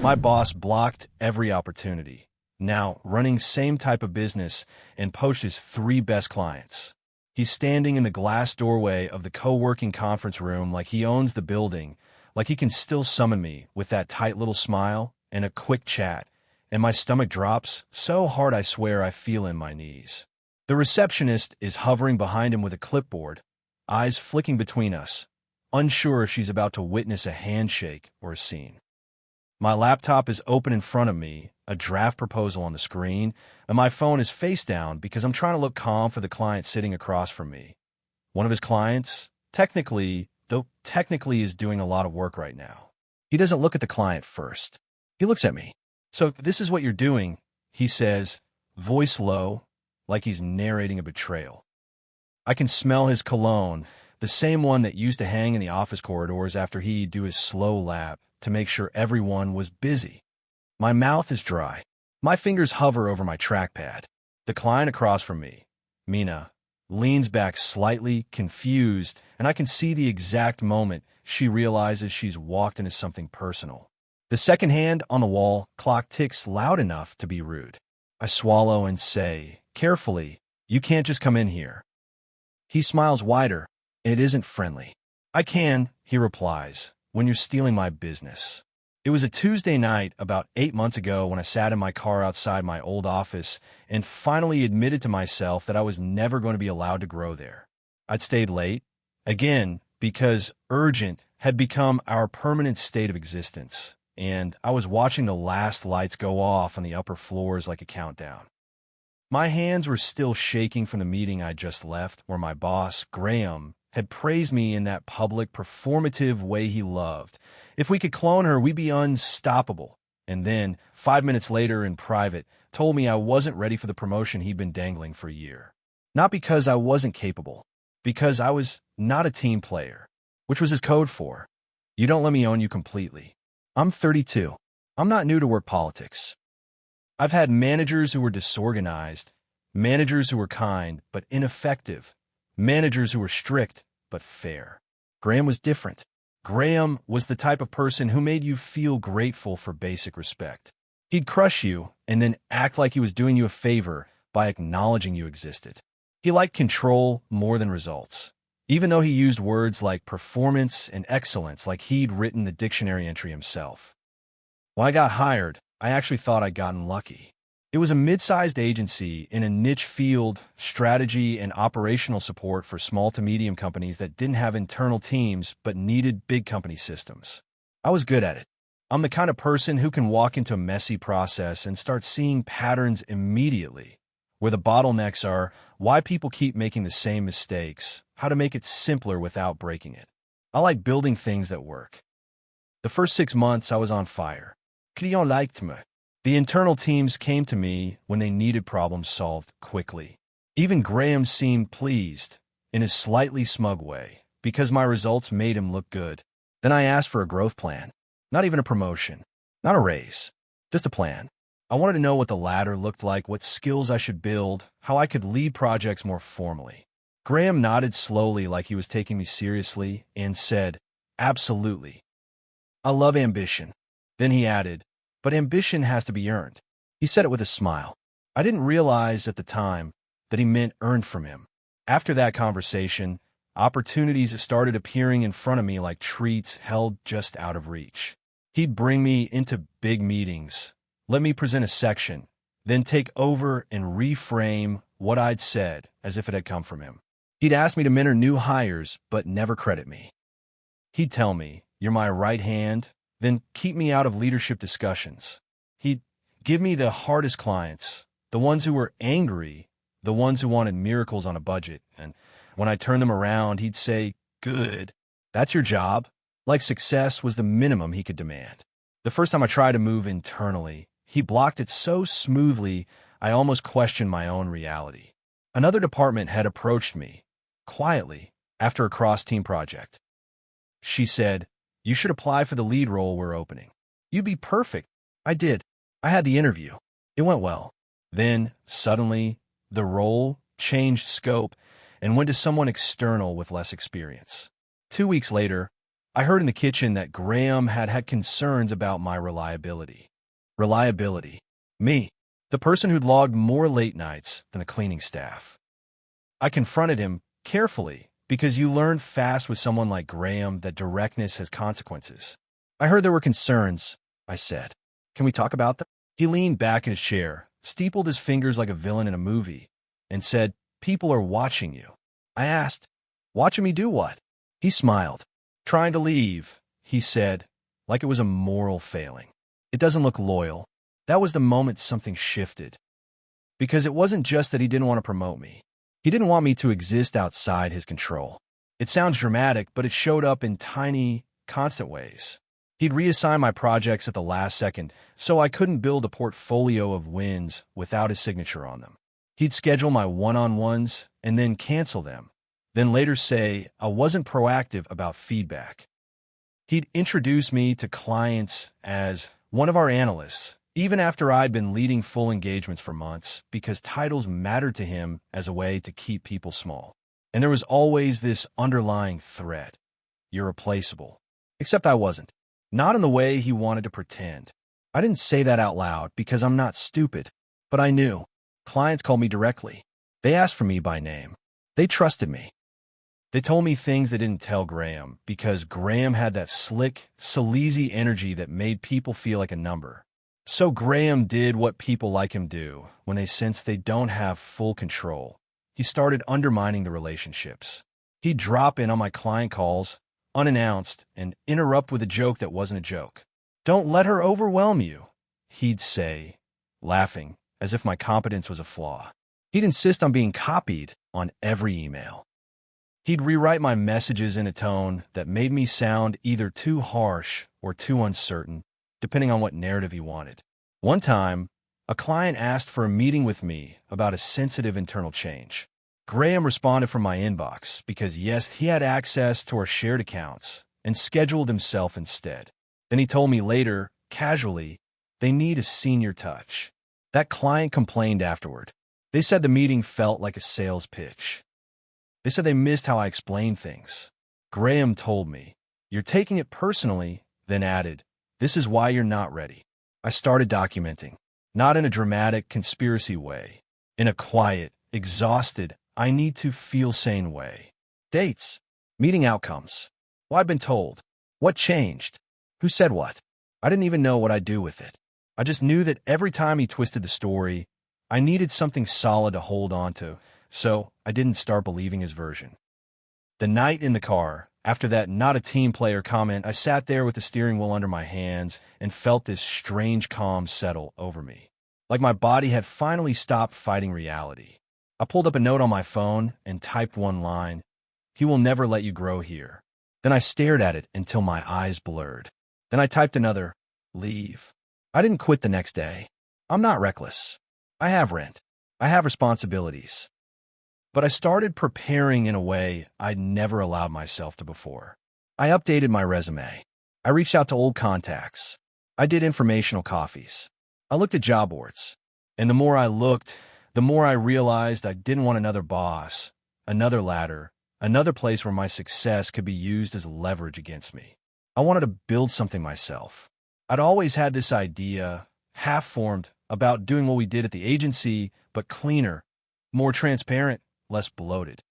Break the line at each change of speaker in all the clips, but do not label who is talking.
My boss blocked every opportunity. Now, running same type of business and poached his 3 best clients. He's standing in the glass doorway of the co-working conference room like he owns the building, like he can still summon me with that tight little smile and a quick chat, and my stomach drops so hard I swear I feel in my knees. The receptionist is hovering behind him with a clipboard, eyes flicking between us, unsure if she's about to witness a handshake or a scene. My laptop is open in front of me, a draft proposal on the screen, and my phone is face down because I'm trying to look calm for the client sitting across from me. One of his clients, technically is doing a lot of work right now. He doesn't look at the client first. He looks at me. "So this is what you're doing," he says, voice low, like he's narrating a betrayal. I can smell his cologne, the same one that used to hang in the office corridors after he'd do his slow lap to make sure everyone was busy. My mouth is dry. My fingers hover over my trackpad. The client across from me, Mina, leans back slightly, confused, and I can see the exact moment she realizes she's walked into something personal. The second hand on the wall clock ticks loud enough to be rude. I swallow and say, carefully, "You can't just come in here." He smiles wider. It isn't friendly. "I can," he replies, "when you're stealing my business." It was a Tuesday night about 8 months ago when I sat in my car outside my old office and finally admitted to myself that I was never going to be allowed to grow there. I'd stayed late, again, because urgent had become our permanent state of existence, and I was watching the last lights go off on the upper floors like a countdown. My hands were still shaking from the meeting I just left, where my boss, Graham, had praised me in that public, performative way he loved. If we could clone her, we'd be unstoppable. And then, 5 minutes later in private, told me I wasn't ready for the promotion he'd been dangling for a year. Not because I wasn't capable, because I was not a team player, which was his code for, "You don't let me own you completely." I'm 32. I'm not new to work politics. I've had managers who were disorganized, managers who were kind but ineffective, managers who were strict but fair. Graham was different. Graham was the type of person who made you feel grateful for basic respect. He'd crush you and then act like he was doing you a favor by acknowledging you existed. He liked control more than results, even though he used words like performance and excellence like he'd written the dictionary entry himself. When I got hired, I actually thought I'd gotten lucky. It was a mid-sized agency in a niche field, strategy and operational support for small to medium companies that didn't have internal teams but needed big company systems. I was good at it. I'm the kind of person who can walk into a messy process and start seeing patterns immediately, where the bottlenecks are, why people keep making the same mistakes, how to make it simpler without breaking it. I like building things that work. The first 6 months, I was on fire. Client liked me. The internal teams came to me when they needed problems solved quickly. Even Graham seemed pleased, in his slightly smug way, because my results made him look good. Then I asked for a growth plan. Not even a promotion. Not a raise. Just a plan. I wanted to know what the ladder looked like, what skills I should build, how I could lead projects more formally. Graham nodded slowly like he was taking me seriously and said, "Absolutely. I love ambition." Then he added, "But ambition has to be earned." He said it with a smile. I didn't realize at the time that he meant earned from him. After that conversation, opportunities started appearing in front of me like treats held just out of reach. He'd bring me into big meetings, let me present a section, then take over and reframe what I'd said as if it had come from him. He'd ask me to mentor new hires, but never credit me. He'd tell me, "You're my right hand," then keep me out of leadership discussions. He'd give me the hardest clients, the ones who were angry, the ones who wanted miracles on a budget, and when I turned them around, he'd say, "Good, that's your job," like success was the minimum he could demand. The first time I tried to move internally, he blocked it so smoothly I almost questioned my own reality. Another department had approached me, quietly, after a cross-team project. She said, "You should apply for the lead role we're opening. You'd be perfect." I did. I had the interview. It went well. Then, suddenly, the role changed scope and went to someone external with less experience. 2 weeks later, I heard in the kitchen that Graham had had concerns about my reliability. Reliability. Me, the person who'd logged more late nights than the cleaning staff. I confronted him carefully because you learn fast with someone like Graham that directness has consequences. I heard there were concerns, I said. Can we talk about them? He leaned back in his chair, steepled his fingers like a villain in a movie, and said, "People are watching you." I asked, "Watching me do what?" He smiled. "Trying to leave," he said, like it was a moral failing. "It doesn't look loyal." That was the moment something shifted. Because it wasn't just that he didn't want to promote me. He didn't want me to exist outside his control. It sounds dramatic, but it showed up in tiny, constant ways. He'd reassign my projects at the last second, so I couldn't build a portfolio of wins without his signature on them. He'd schedule my one-on-ones and then cancel them, then later say I wasn't proactive about feedback. He'd introduce me to clients as one of our analysts, even after I'd been leading full engagements for months, because titles mattered to him as a way to keep people small. And there was always this underlying threat. You're replaceable. Except I wasn't. Not in the way he wanted to pretend. I didn't say that out loud because I'm not stupid, but I knew. Clients called me directly. They asked for me by name. They trusted me. They told me things they didn't tell Graham because Graham had that slick, sleazy energy that made people feel like a number. So Graham did what people like him do when they sense they don't have full control. He started undermining the relationships. He'd drop in on my client calls, unannounced, and interrupt with a joke that wasn't a joke. "Don't let her overwhelm you," he'd say, laughing, as if my competence was a flaw. He'd insist on being copied on every email. He'd rewrite my messages in a tone that made me sound either too harsh or too uncertain, depending on what narrative he wanted. One time, a client asked for a meeting with me about a sensitive internal change. Graham responded from my inbox because, yes, he had access to our shared accounts and scheduled himself instead. Then he told me later, casually, they need a senior touch. That client complained afterward. They said the meeting felt like a sales pitch. They said they missed how I explained things. Graham told me, "You're taking it personally," then added, "This is why you're not ready." I started documenting, not in a dramatic conspiracy way, in a quiet, exhausted, I need to feel sane way. Dates, meeting outcomes, what I'd been told, what changed, who said what. I didn't even know what I'd do with it. I just knew that every time he twisted the story, I needed something solid to hold on to, so I didn't start believing his version. The night in the car, after that not a team player comment, I sat there with the steering wheel under my hands and felt this strange calm settle over me. Like my body had finally stopped fighting reality. I pulled up a note on my phone and typed one line, "He will never let you grow here." Then I stared at it until my eyes blurred. Then I typed another, "Leave." I didn't quit the next day. I'm not reckless. I have rent. I have responsibilities. But I started preparing in a way I'd never allowed myself to before. I updated my resume. I reached out to old contacts. I did informational coffees. I looked at job boards. And the more I looked, the more I realized I didn't want another boss, another ladder, another place where my success could be used as leverage against me. I wanted to build something myself. I'd always had this idea, half-formed, about doing what we did at the agency, but cleaner, more transparent, less bloated.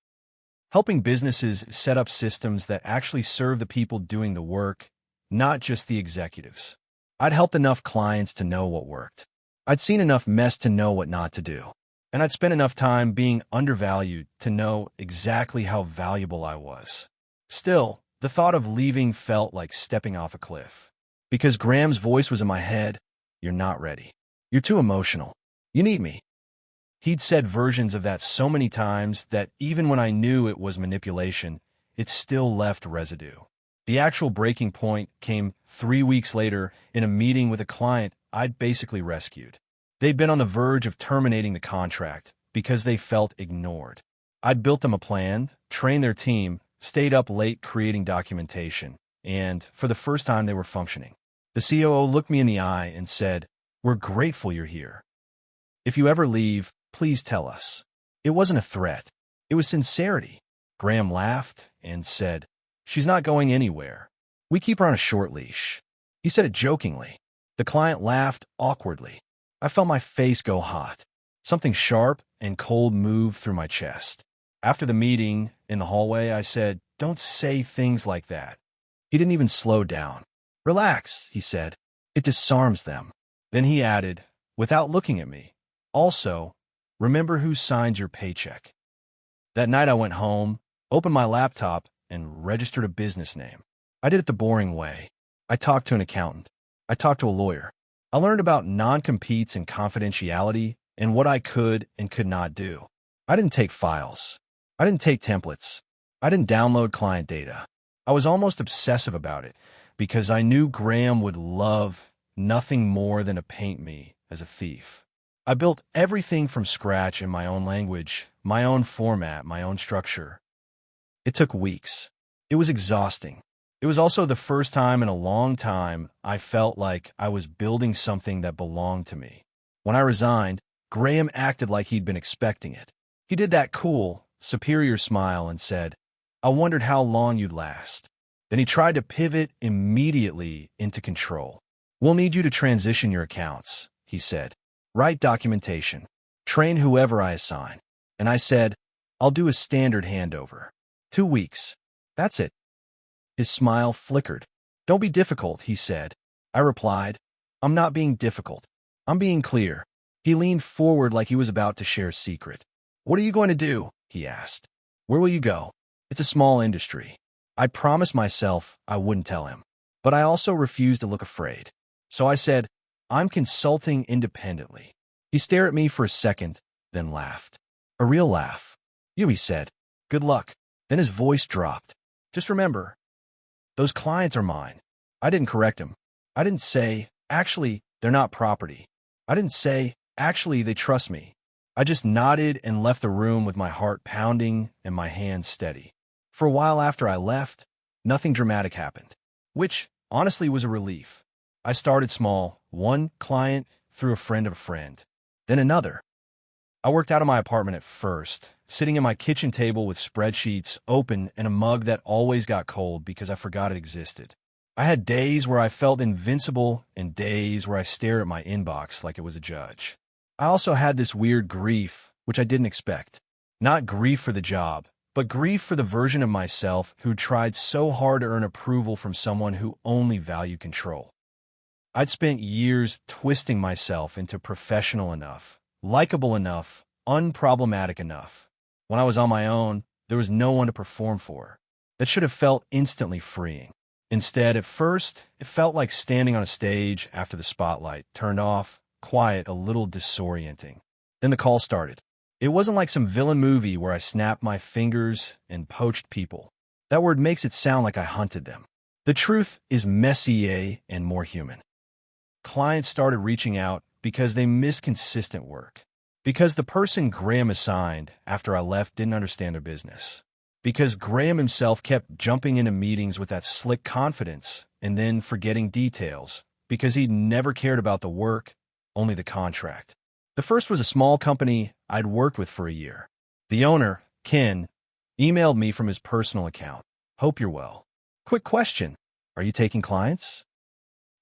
Helping businesses set up systems that actually serve the people doing the work, not just the executives. I'd helped enough clients to know what worked. I'd seen enough mess to know what not to do. And I'd spent enough time being undervalued to know exactly how valuable I was. Still, the thought of leaving felt like stepping off a cliff. Because Graham's voice was in my head, "You're not ready. You're too emotional. You need me." He'd said versions of that so many times that even when I knew it was manipulation, it still left residue. The actual breaking point came 3 weeks later in a meeting with a client I'd basically rescued. They'd been on the verge of terminating the contract because they felt ignored. I'd built them a plan, trained their team, stayed up late creating documentation, and for the first time they were functioning. The COO looked me in the eye and said, "We're grateful you're here. If you ever leave, please tell us." It wasn't a threat. It was sincerity. Graham laughed and said, "She's not going anywhere. We keep her on a short leash. He said it jokingly. The client laughed awkwardly. I felt my face go hot. Something sharp and cold moved through my chest. After the meeting, in the hallway, I said, "Don't say things like that." He didn't even slow down. "Relax," he said. "It disarms them." Then he added, without looking at me, "Also, remember who signs your paycheck." That night I went home, opened my laptop, and registered a business name. I did it the boring way. I talked to an accountant. I talked to a lawyer. I learned about non-competes and confidentiality and what I could and could not do. I didn't take files. I didn't take templates. I didn't download client data. I was almost obsessive about it because I knew Graham would love nothing more than to paint me as a thief. I built everything from scratch in my own language, my own format, my own structure. It took weeks. It was exhausting. It was also the first time in a long time I felt like I was building something that belonged to me. When I resigned, Graham acted like he'd been expecting it. He did that cool, superior smile and said, "I wondered how long you'd last." Then he tried to pivot immediately into control. "We'll need you to transition your accounts," he said. "Write documentation. Train whoever I assign." And I said, "I'll do a standard handover. 2 weeks. That's it." His smile flickered. "Don't be difficult," he said. I replied, "I'm not being difficult. I'm being clear." He leaned forward like he was about to share a secret. "What are you going to do?" he asked. "Where will you go?" It's a small industry. I promised myself I wouldn't tell him, but I also refused to look afraid. So I said, "I'm consulting independently." He stared at me for a second, then laughed. A real laugh. He said, "Good luck." Then his voice dropped. "Just remember, those clients are mine." I didn't correct him. I didn't say, "Actually, they're not property." I didn't say, "Actually, they trust me." I just nodded and left the room with my heart pounding and my hands steady. For a while after I left, nothing dramatic happened, which honestly was a relief. I started small, one client through a friend of a friend, then another. I worked out of my apartment at first, sitting at my kitchen table with spreadsheets open and a mug that always got cold because I forgot it existed. I had days where I felt invincible and days where I stared at my inbox like it was a judge. I also had this weird grief, which I didn't expect. Not grief for the job, but grief for the version of myself who tried so hard to earn approval from someone who only valued control. I'd spent years twisting myself into professional enough, likable enough, unproblematic enough. When I was on my own, there was no one to perform for. That should have felt instantly freeing. Instead, at first, it felt like standing on a stage after the spotlight turned off, quiet, a little disorienting. Then the call started. It wasn't like some villain movie where I snapped my fingers and poached people. That word makes it sound like I hunted them. The truth is messier and more human. Clients started reaching out because they missed consistent work. Because the person Graham assigned after I left didn't understand their business. Because Graham himself kept jumping into meetings with that slick confidence and then forgetting details. Because he'd never cared about the work, only the contract. The first was a small company I'd worked with for a year. The owner, Ken, emailed me from his personal account. "Hope you're well. Quick question. Are you taking clients?"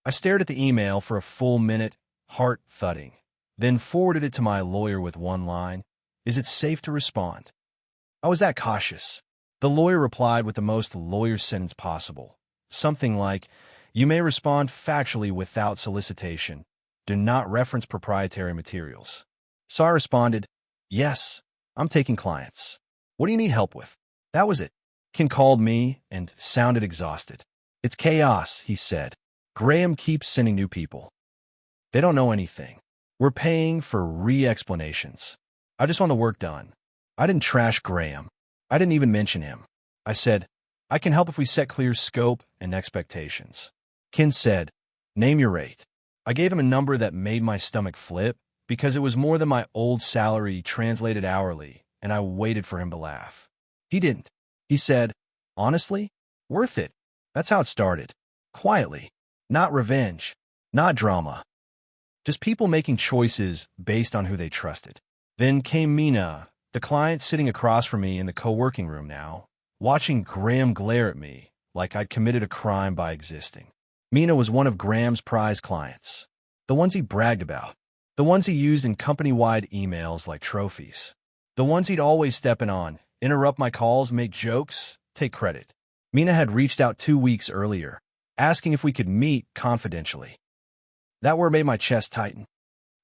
I stared at the email for a full minute, heart thudding, then forwarded it to my lawyer with one line, "Is it safe to respond?" I was that cautious. The lawyer replied with the most lawyer sentence possible. Something like, "You may respond factually without solicitation. Do not reference proprietary materials." So I responded, "Yes, I'm taking clients. What do you need help with?" That was it. Ken called me and sounded exhausted. "It's chaos," he said. "Graham keeps sending new people. They don't know anything. We're paying for re-explanations. I just want the work done." I didn't trash Graham. I didn't even mention him. I said, "I can help if we set clear scope and expectations." Ken said, "Name your rate." I gave him a number that made my stomach flip because it was more than my old salary translated hourly, and I waited for him to laugh. He didn't. He said, "Honestly, worth it." That's how it started. Quietly. Not revenge. Not drama. Just people making choices based on who they trusted. Then came Mina, the client sitting across from me in the co-working room now, watching Graham glare at me, like I'd committed a crime by existing. Mina was one of Graham's prize clients. The ones he bragged about. The ones he used in company-wide emails like trophies. The ones he'd always step in on, interrupt my calls, make jokes, take credit. Mina had reached out 2 weeks earlier, asking if we could meet confidentially. That word made my chest tighten.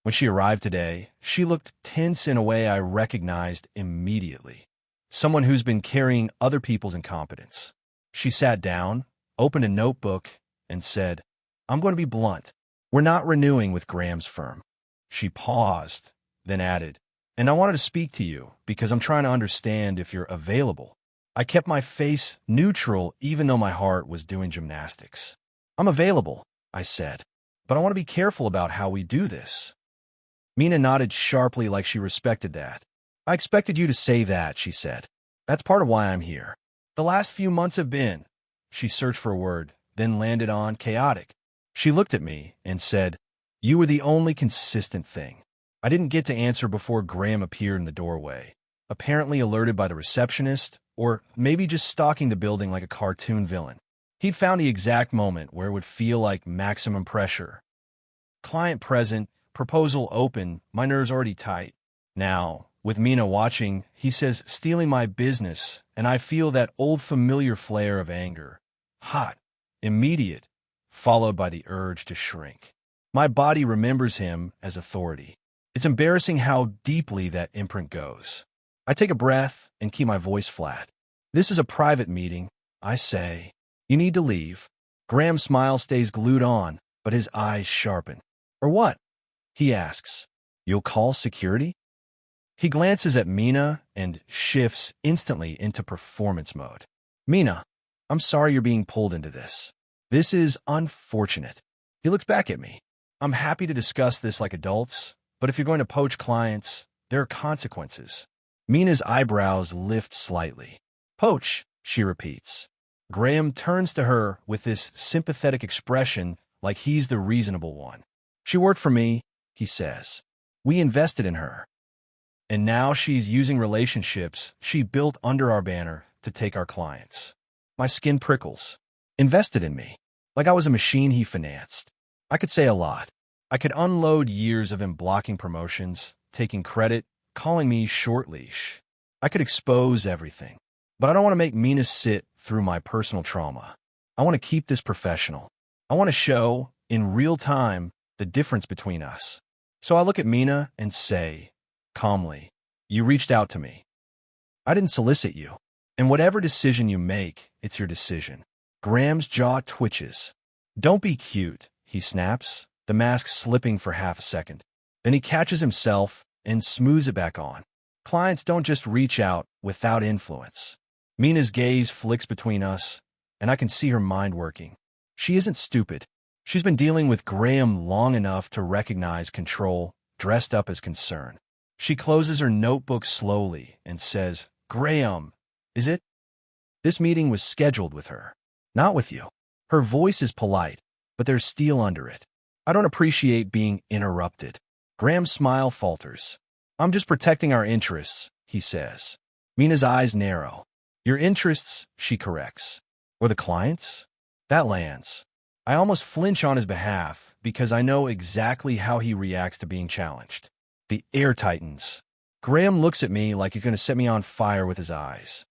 When she arrived today, she looked tense in a way I recognized immediately. Someone who's been carrying other people's incompetence. She sat down, opened a notebook, and said, "I'm going to be blunt. We're not renewing with Graham's firm." She paused, then added, "And I wanted to speak to you because I'm trying to understand if you're available." I kept my face neutral even though my heart was doing gymnastics. "I'm available," I said, "but I want to be careful about how we do this." Mina nodded sharply like she respected that. "I expected you to say that," she said. "That's part of why I'm here. The last few months have been—" She searched for a word, then landed on chaotic. She looked at me and said, "You were the only consistent thing." I didn't get to answer before Graham appeared in the doorway, apparently alerted by the receptionist, or maybe just stalking the building like a cartoon villain. He'd found the exact moment where it would feel like maximum pressure. Client present, proposal open, my nerves already tight. Now, with Mina watching, he says, "Stealing my business," and I feel that old familiar flare of anger. Hot, immediate, followed by the urge to shrink. My body remembers him as authority. It's embarrassing how deeply that imprint goes. I take a breath and keep my voice flat. "This is a private meeting," I say. "You need to leave." Graham's smile stays glued on, but his eyes sharpen. "Or what?" he asks. "You'll call security?" He glances at Mina and shifts instantly into performance mode. "Mina, I'm sorry you're being pulled into this. This is unfortunate." He looks back at me. "I'm happy to discuss this like adults, but if you're going to poach clients, there are consequences." Mina's eyebrows lift slightly. "Poach," she repeats. Graham turns to her with this sympathetic expression like he's the reasonable one. "She worked for me," he says. "We invested in her. And now she's using relationships she built under our banner to take our clients." My skin prickles. Invested in me. Like I was a machine he financed. I could say a lot. I could unload years of him blocking promotions, taking credit, calling me short leash. I could expose everything. But I don't want to make Mina sit through my personal trauma. I want to keep this professional. I want to show, in real time, the difference between us. So I look at Mina and say, calmly, "You reached out to me. I didn't solicit you. And whatever decision you make, it's your decision." Graham's jaw twitches. "Don't be cute," he snaps, the mask slipping for half a second. Then he catches himself and smooths it back on. Clients don't just reach out without influence. Mina's gaze flicks between us, and I can see her mind working. She isn't stupid. She's been dealing with Graham long enough to recognize control dressed up as concern. She closes her notebook slowly and says, "Graham, is it?" This meeting was scheduled with her, not with you. Her voice is polite, but there's steel under it. I don't appreciate being interrupted. Graham's smile falters. "I'm just protecting our interests," he says. Mina's eyes narrow. "Your interests," she corrects. "Or the clients?" That lands. I almost flinch on his behalf because I know exactly how he reacts to being challenged. The air tightens. Graham looks at me like he's going to set me on fire with his eyes.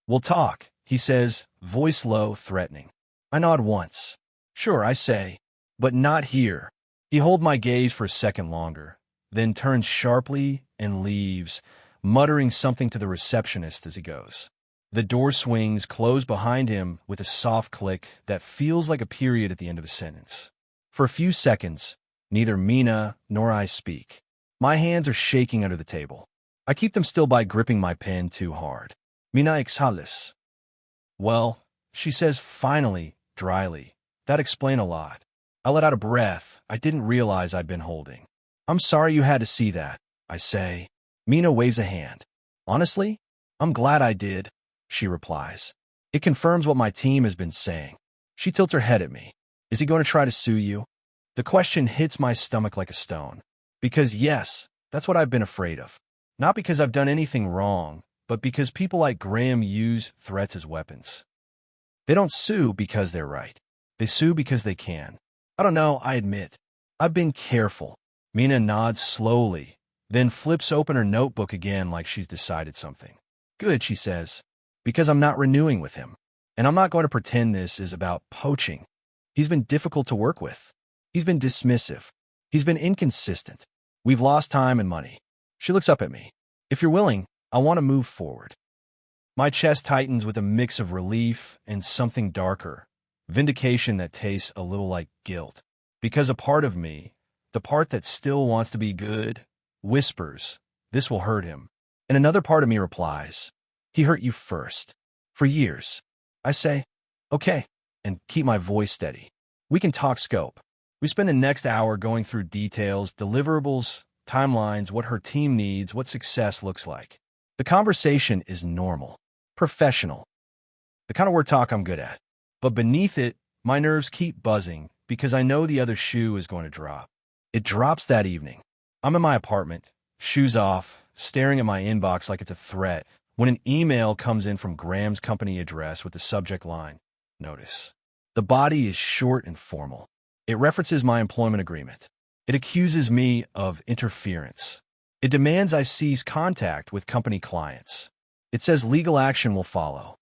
"We'll talk," he says, voice low, threatening. I nod once. "Sure," I say, "but not here." He holds my gaze for a second longer, then turns sharply and leaves, muttering something to the receptionist as he goes. The door swings closed behind him with a soft click that feels like a period at the end of a sentence. For a few seconds, neither Mina nor I speak. My hands are shaking under the table. I keep them still by gripping my pen too hard. Mina exhales. "Well," she says finally, dryly, "that explains a lot." I let out a breath I didn't realize I'd been holding. "I'm sorry you had to see that," I say. Mina waves a hand. "Honestly, I'm glad I did," she replies. "It confirms what my team has been saying." She tilts her head at me. "Is he going to try to sue you?" The question hits my stomach like a stone. Because yes, that's what I've been afraid of. Not because I've done anything wrong, but because people like Graham use threats as weapons. They don't sue because they're right. They sue because they can. I don't know, I admit. I've been careful. Mina nods slowly, then flips open her notebook again like she's decided something. Good, she says, because I'm not renewing with him. And I'm not going to pretend this is about poaching. He's been difficult to work with. He's been dismissive. He's been inconsistent. We've lost time and money. She looks up at me. If you're willing, I want to move forward. My chest tightens with a mix of relief and something darker, vindication that tastes a little like guilt. Because a part of me, the part that still wants to be good, whispers, this will hurt him. And another part of me replies, he hurt you first. For years. I say, okay, and keep my voice steady. We can talk scope. We spend the next hour going through details, deliverables, timelines, what her team needs, what success looks like. The conversation is normal, professional, the kind of word talk I'm good at. But beneath it, my nerves keep buzzing because I know the other shoe is going to drop. It drops that evening. I'm in my apartment, shoes off, staring at my inbox like it's a threat, when an email comes in from Graham's company address with the subject line, notice. The body is short and formal. It references my employment agreement. It accuses me of interference. It demands I cease contact with company clients. It says legal action will follow.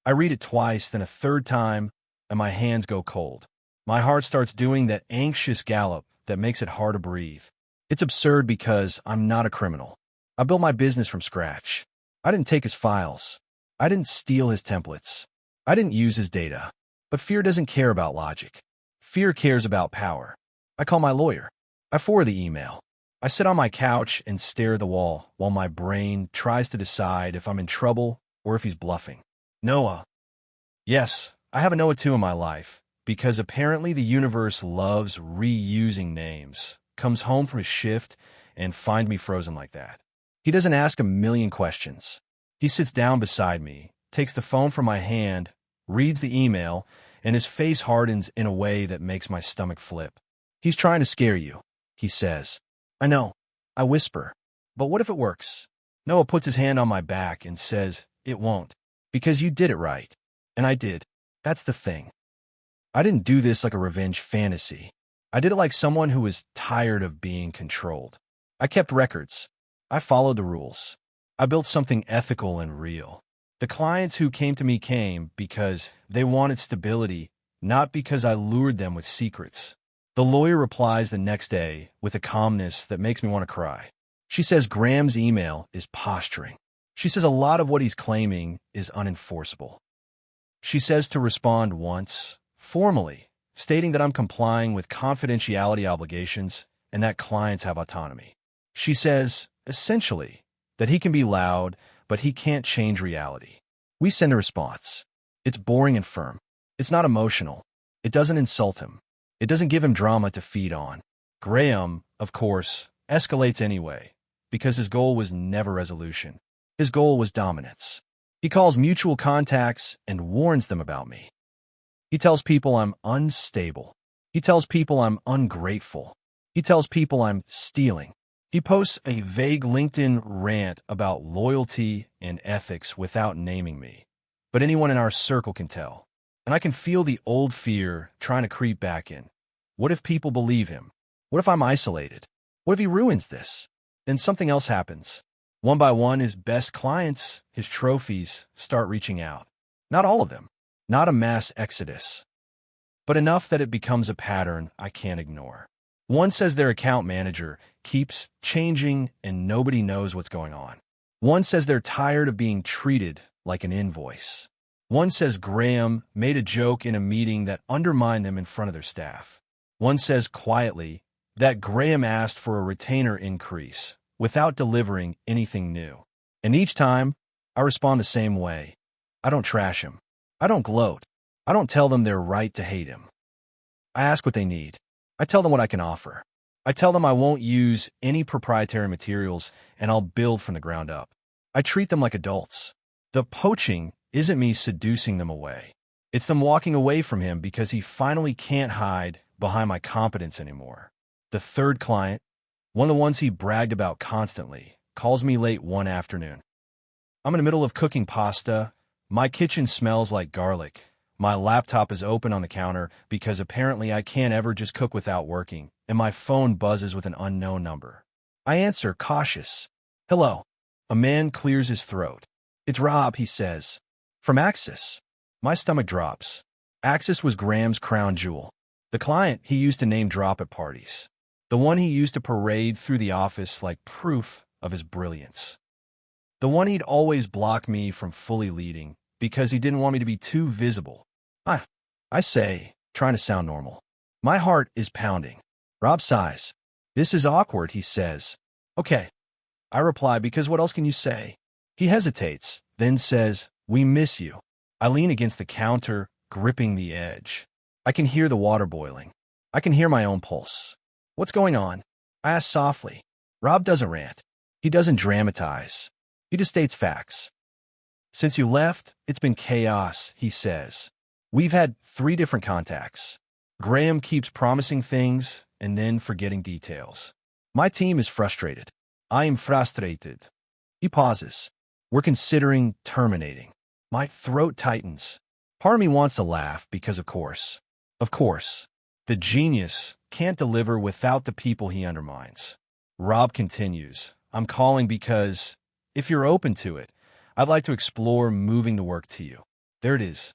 I read it twice, then a third time, and my hands go cold. My heart starts doing that anxious gallop that makes it hard to breathe. It's absurd because I'm not a criminal. I built my business from scratch. I didn't take his files. I didn't steal his templates. I didn't use his data. But fear doesn't care about logic. Fear cares about power. I call my lawyer. I forward the email. I sit on my couch and stare at the wall while my brain tries to decide if I'm in trouble or if he's bluffing. Noah. Yes, I have a Noah too in my life, because apparently the universe loves reusing names, comes home from his shift, and finds me frozen like that. He doesn't ask a million questions. He sits down beside me, takes the phone from my hand, reads the email, and his face hardens in a way that makes my stomach flip. He's trying to scare you, he says. I know. I whisper. But what if it works? Noah puts his hand on my back and says, it won't. Because you did it right. And I did. That's the thing. I didn't do this like a revenge fantasy. I did it like someone who was tired of being controlled. I kept records. I followed the rules. I built something ethical and real. The clients who came to me came because they wanted stability, not because I lured them with secrets. The lawyer replies the next day with a calmness that makes me want to cry. She says Graham's email is posturing. She says a lot of what he's claiming is unenforceable. She says to respond once, formally, stating that I'm complying with confidentiality obligations and that clients have autonomy. She says, essentially, that he can be loud, but he can't change reality. We send a response. It's boring and firm. It's not emotional. It doesn't insult him. It doesn't give him drama to feed on. Graham, of course, escalates anyway, because his goal was never resolution. His goal was dominance. He calls mutual contacts and warns them about me. He tells people I'm unstable. He tells people I'm ungrateful. He tells people I'm stealing. He posts a vague LinkedIn rant about loyalty and ethics without naming me. But anyone in our circle can tell. And I can feel the old fear trying to creep back in. What if people believe him? What if I'm isolated? What if he ruins this? Then something else happens. One by one, his best clients, his trophies, start reaching out. Not all of them. Not a mass exodus. But enough that it becomes a pattern I can't ignore. One says their account manager keeps changing and nobody knows what's going on. One says they're tired of being treated like an invoice. One says Graham made a joke in a meeting that undermined them in front of their staff. One says quietly that Graham asked for a retainer increase without delivering anything new. And each time, I respond the same way. I don't trash him. I don't gloat. I don't tell them they're right to hate him. I ask what they need. I tell them what I can offer. I tell them I won't use any proprietary materials and I'll build from the ground up. I treat them like adults. The poaching isn't me seducing them away. It's them walking away from him because he finally can't hide behind my competence anymore. The third client, one of the ones he bragged about constantly, calls me late one afternoon. I'm in the middle of cooking pasta. My kitchen smells like garlic. My laptop is open on the counter because apparently I can't ever just cook without working, and my phone buzzes with an unknown number. I answer, cautious. Hello. A man clears his throat. It's Rob, he says. From Axis. My stomach drops. Axis was Graham's crown jewel. The client he used to name drop at parties. The one he used to parade through the office like proof of his brilliance. The one he'd always block me from fully leading because he didn't want me to be too visible. I say, trying to sound normal. My heart is pounding. Rob sighs. This is awkward, he says. Okay. I reply, because what else can you say? He hesitates, then says, we miss you. I lean against the counter, gripping the edge. I can hear the water boiling. I can hear my own pulse. What's going on? I ask softly. Rob doesn't rant. He doesn't dramatize. He just states facts. Since you left, it's been chaos, he says. We've had 3 different contacts. Graham keeps promising things and then forgetting details. My team is frustrated. I am frustrated. He pauses. We're considering terminating. My throat tightens. Part of me wants to laugh because, of course, the genius can't deliver without the people he undermines. Rob continues. I'm calling because, if you're open to it, I'd like to explore moving the work to you. There it is.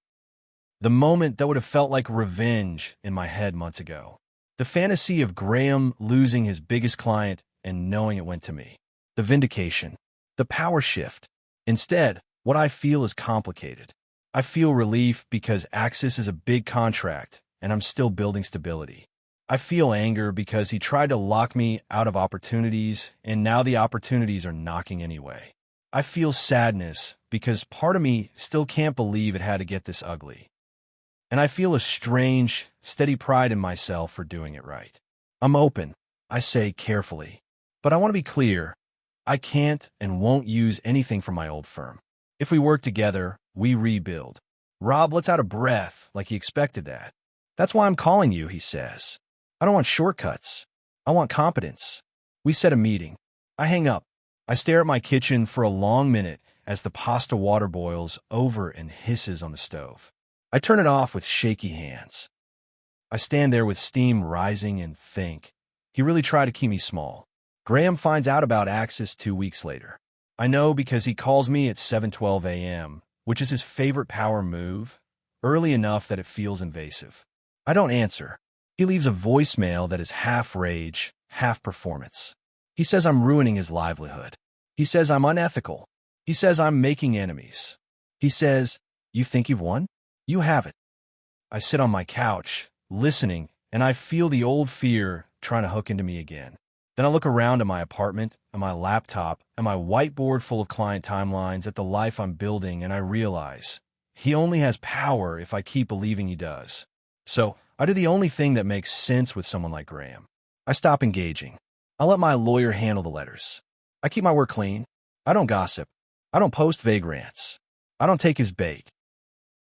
The moment that would have felt like revenge in my head months ago. The fantasy of Graham losing his biggest client and knowing it went to me. The vindication. The power shift. Instead, what I feel is complicated. I feel relief because Axis is a big contract and I'm still building stability. I feel anger because he tried to lock me out of opportunities and now the opportunities are knocking anyway. I feel sadness because part of me still can't believe it had to get this ugly. And I feel a strange, steady pride in myself for doing it right. I'm open, I say carefully. But I want to be clear. I can't and won't use anything from my old firm. If we work together, we rebuild. Rob lets out a breath like he expected that. That's why I'm calling you, he says. I don't want shortcuts. I want competence. We set a meeting. I hang up. I stare at my kitchen for a long minute as the pasta water boils over and hisses on the stove. I turn it off with shaky hands. I stand there with steam rising and think, he really tried to keep me small. Graham finds out about Axis 2 weeks later. I know because he calls me at 7:12 a.m., which is his favorite power move, early enough that it feels invasive. I don't answer. He leaves a voicemail that is half rage, half performance. He says I'm ruining his livelihood. He says I'm unethical. He says I'm making enemies. He says, you think you've won? You haven't. I sit on my couch, listening, and I feel the old fear trying to hook into me again. Then I look around at my apartment, at my laptop, at my whiteboard full of client timelines, at the life I'm building, and I realize he only has power if I keep believing he does. So I do the only thing that makes sense with someone like Graham. I stop engaging. I let my lawyer handle the letters. I keep my work clean. I don't gossip. I don't post vague rants. I don't take his bait.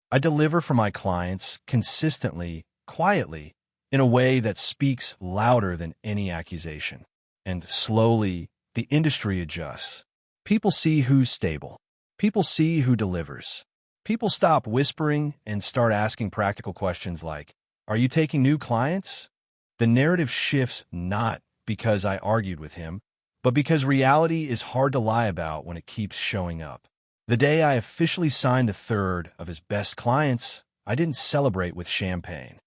I deliver for my clients consistently, quietly, in a way that speaks louder than any accusation. And slowly, the industry adjusts. People see who's stable. People see who delivers. People stop whispering and start asking practical questions like, are you taking new clients? The narrative shifts not because I argued with him, but because reality is hard to lie about when it keeps showing up. The day I officially signed the 3rd of his best clients, I didn't celebrate with champagne.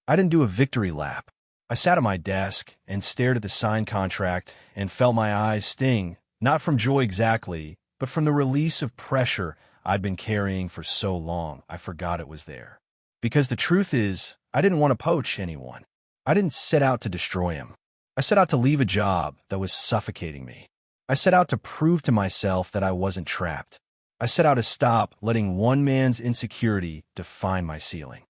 I didn't do a victory lap. I sat at my desk and stared at the signed contract and felt my eyes sting, not from joy exactly, but from the release of pressure I'd been carrying for so long I forgot it was there. Because the truth is, I didn't want to poach anyone. I didn't set out to destroy him. I set out to leave a job that was suffocating me. I set out to prove to myself that I wasn't trapped. I set out to stop letting one man's insecurity define my ceiling.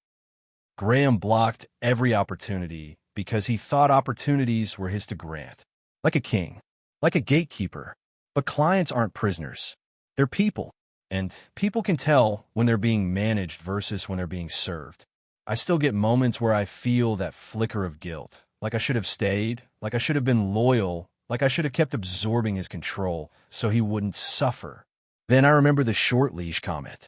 Graham blocked every opportunity because he thought opportunities were his to grant. Like a king, like a gatekeeper. But clients aren't prisoners. They're people. And people can tell when they're being managed versus when they're being served. I still get moments where I feel that flicker of guilt. Like I should have stayed, like I should have been loyal, like I should have kept absorbing his control so he wouldn't suffer. Then I remember the short leash comment.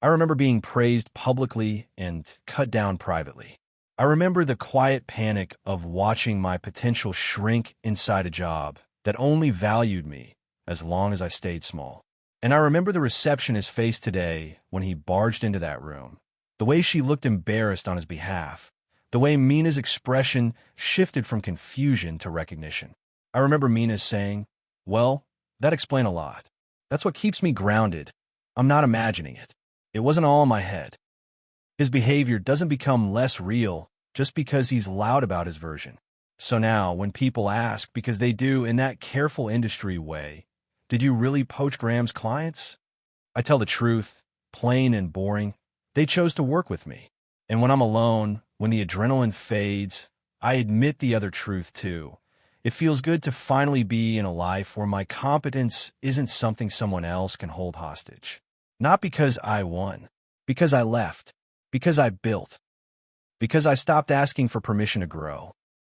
I remember being praised publicly and cut down privately. I remember the quiet panic of watching my potential shrink inside a job that only valued me as long as I stayed small. And I remember the receptionist's face today when he barged into that room, the way she looked embarrassed on his behalf, the way Mina's expression shifted from confusion to recognition. I remember Mina saying, "Well, that explained a lot. That's what keeps me grounded. I'm not imagining it. It wasn't all in my head." His behavior doesn't become less real just because he's loud about his version. So now, when people ask, because they do in that careful industry way, "Did you really poach Graham's clients?" I tell the truth, plain and boring. They chose to work with me. And when I'm alone, when the adrenaline fades, I admit the other truth too. It feels good to finally be in a life where my competence isn't something someone else can hold hostage. Not because I won, because I left, because I built, because I stopped asking for permission to grow.